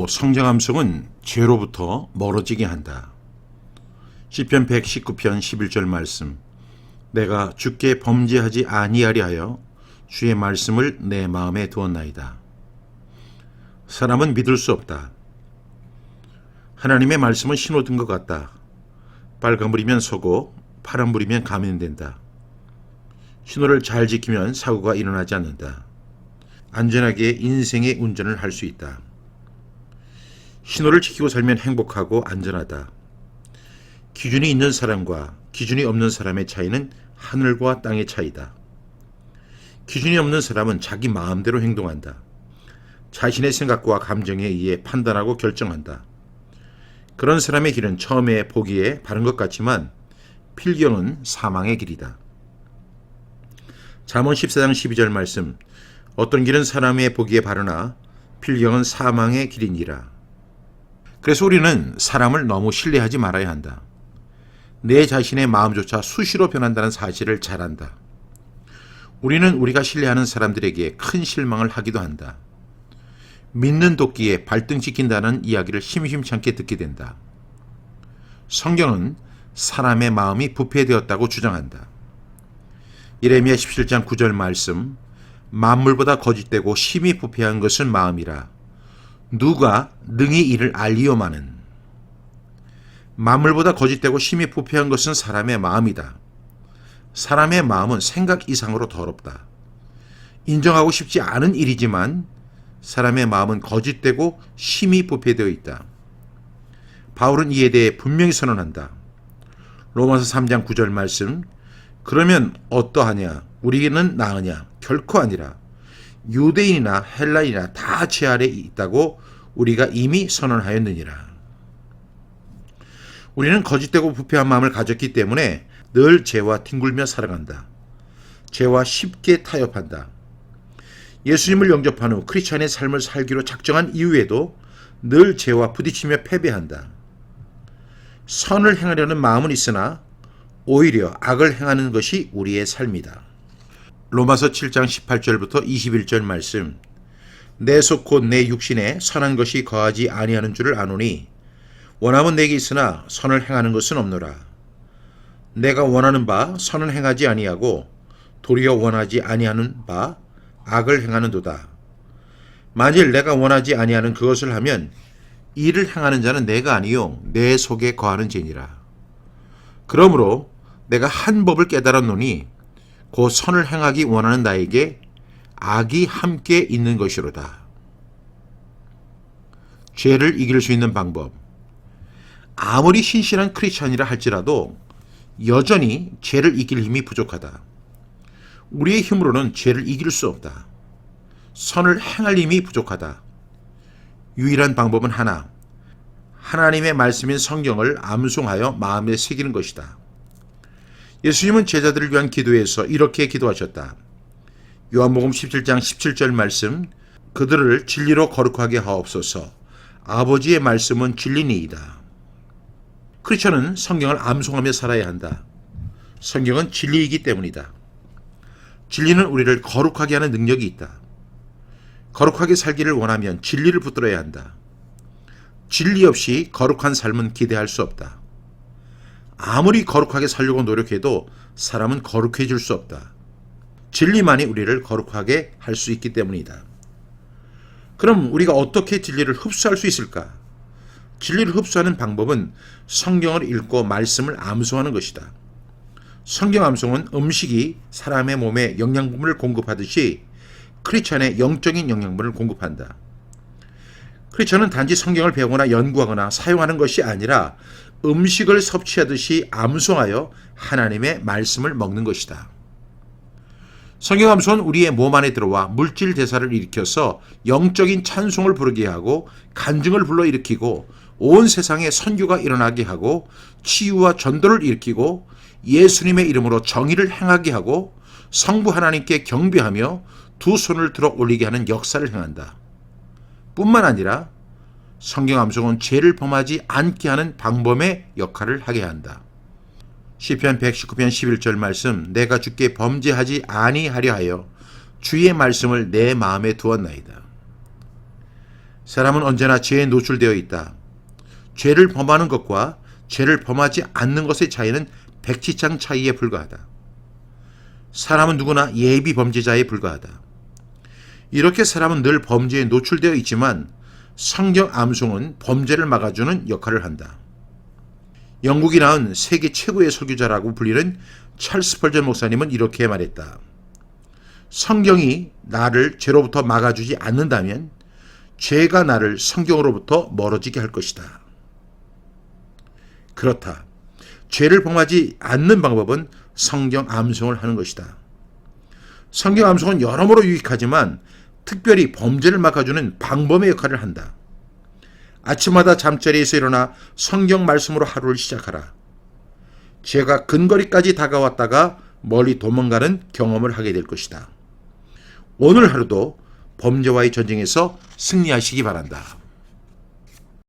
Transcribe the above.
성경 암송은 죄로부터 멀어지게 한다. 시편 119편 11절 말씀. 내가 주께 범죄하지 아니하리 하여 주의 말씀을 내 마음에 두었나이다. 사람은 믿을 수 없다. 하나님의 말씀은 신호등 것 같다. 빨간불이면 서고 파란불이면 감면된다. 신호를 잘 지키면 사고가 일어나지 않는다. 안전하게 인생의 운전을 할 수 있다. 신호를 지키고 살면 행복하고 안전하다. 기준이 있는 사람과 기준이 없는 사람의 차이는 하늘과 땅의 차이다. 기준이 없는 사람은 자기 마음대로 행동한다. 자신의 생각과 감정에 의해 판단하고 결정한다. 그런 사람의 길은 처음에 보기에 바른 것 같지만 필경은 사망의 길이다. 잠언 14장 12절 말씀. 어떤 길은 사람의 보기에 바르나 필경은 사망의 길이니라. 그래서 우리는 사람을 너무 신뢰하지 말아야 한다. 내 자신의 마음조차 수시로 변한다는 사실을 잘 안다. 우리는 우리가 신뢰하는 사람들에게 큰 실망을 하기도 한다. 믿는 도끼에 발등 찍힌다는 이야기를 심심치 않게 듣게 된다. 성경은 사람의 마음이 부패되었다고 주장한다. 예레미야 17장 9절 말씀. 만물보다 거짓되고 심히 부패한 것은 마음이라. 누가 능히 이를 알리오마는. 만물보다 거짓되고 심히 부패한 것은 사람의 마음이다. 사람의 마음은 생각 이상으로 더럽다. 인정하고 싶지 않은 일이지만 사람의 마음은 거짓되고 심히 부패되어 있다. 바울은 이에 대해 분명히 선언한다. 로마서 3장 9절 말씀. 그러면 어떠하냐? 우리는 나으냐? 결코 아니라. 유대인이나 헬라인이나 다 제 아래에 있다고 우리가 이미 선언하였느니라. 우리는 거짓되고 부패한 마음을 가졌기 때문에 늘 죄와 뒹굴며 살아간다. 죄와 쉽게 타협한다. 예수님을 영접한 후 크리스찬의 삶을 살기로 작정한 이후에도 늘 죄와 부딪히며 패배한다. 선을 행하려는 마음은 있으나 오히려 악을 행하는 것이 우리의 삶이다. 로마서 7장 18절부터 21절 말씀. 내 속 곧 내 육신에 선한 것이 거하지 아니하는 줄을 아노니 원함은 내게 있으나 선을 행하는 것은 없노라. 내가 원하는 바 선을 행하지 아니하고 도리어 원하지 아니하는 바 악을 행하는도다. 만일 내가 원하지 아니하는 그것을 하면 이를 행하는 자는 내가 아니요 내 속에 거하는 죄니라. 그러므로 내가 한 법을 깨달았노니 곧 선을 행하기 원하는 나에게 악이 함께 있는 것이로다. 죄를 이길 수 있는 방법. 아무리 신실한 크리스찬이라 할지라도 여전히 죄를 이길 힘이 부족하다. 우리의 힘으로는 죄를 이길 수 없다. 선을 행할 힘이 부족하다. 유일한 방법은 하나. 하나님의 말씀인 성경을 암송하여 마음에 새기는 것이다. 예수님은 제자들을 위한 기도에서 이렇게 기도하셨다. 요한복음 17장 17절 말씀. 그들을 진리로 거룩하게 하옵소서. 아버지의 말씀은 진리니이다. 크리스천은 성경을 암송하며 살아야 한다. 성경은 진리이기 때문이다. 진리는 우리를 거룩하게 하는 능력이 있다. 거룩하게 살기를 원하면 진리를 붙들어야 한다. 진리 없이 거룩한 삶은 기대할 수 없다. 아무리 거룩하게 살려고 노력해도 사람은 거룩해질 수 없다. 진리만이 우리를 거룩하게 할 수 있기 때문이다. 그럼 우리가 어떻게 진리를 흡수할 수 있을까? 진리를 흡수하는 방법은 성경을 읽고 말씀을 암송하는 것이다. 성경 암송은 음식이 사람의 몸에 영양분을 공급하듯이 크리스천의 영적인 영양분을 공급한다. 크리스천은 단지 성경을 배우거나 연구하거나 사용하는 것이 아니라 음식을 섭취하듯이 암송하여 하나님의 말씀을 먹는 것이다. 성경 암송은 우리의 몸 안에 들어와 물질 대사를 일으켜서 영적인 찬송을 부르게 하고 간증을 불러일으키고 온 세상에 선교가 일어나게 하고 치유와 전도를 일으키고 예수님의 이름으로 정의를 행하게 하고 성부 하나님께 경배하며 두 손을 들어 올리게 하는 역사를 행한다. 뿐만 아니라 성경 암송은 죄를 범하지 않게 하는 방범의 역할을 하게 한다. 시편 119편 11절 말씀. 내가 주께 범죄하지 아니하려 하여 주의 말씀을 내 마음에 두었나이다. 사람은 언제나 죄에 노출되어 있다. 죄를 범하는 것과 죄를 범하지 않는 것의 차이는 백지장 차이에 불과하다. 사람은 누구나 예비 범죄자에 불과하다. 이렇게 사람은 늘 범죄에 노출되어 있지만 성경 암송은 범죄를 막아주는 역할을 한다. 영국이 낳은 세계 최고의 설교자라고 불리는 찰스 스펄전 목사님은 이렇게 말했다. 성경이 나를 죄로부터 막아주지 않는다면 죄가 나를 성경으로부터 멀어지게 할 것이다. 그렇다. 죄를 범하지 않는 방법은 성경 암송을 하는 것이다. 성경 암송은 여러모로 유익하지만 특별히 범죄를 막아주는 방범의 역할을 한다. 아침마다 잠자리에서 일어나 성경 말씀으로 하루를 시작하라. 죄가 근거리까지 다가왔다가 멀리 도망가는 경험을 하게 될 것이다. 오늘 하루도 범죄와의 전쟁에서 승리하시기 바란다.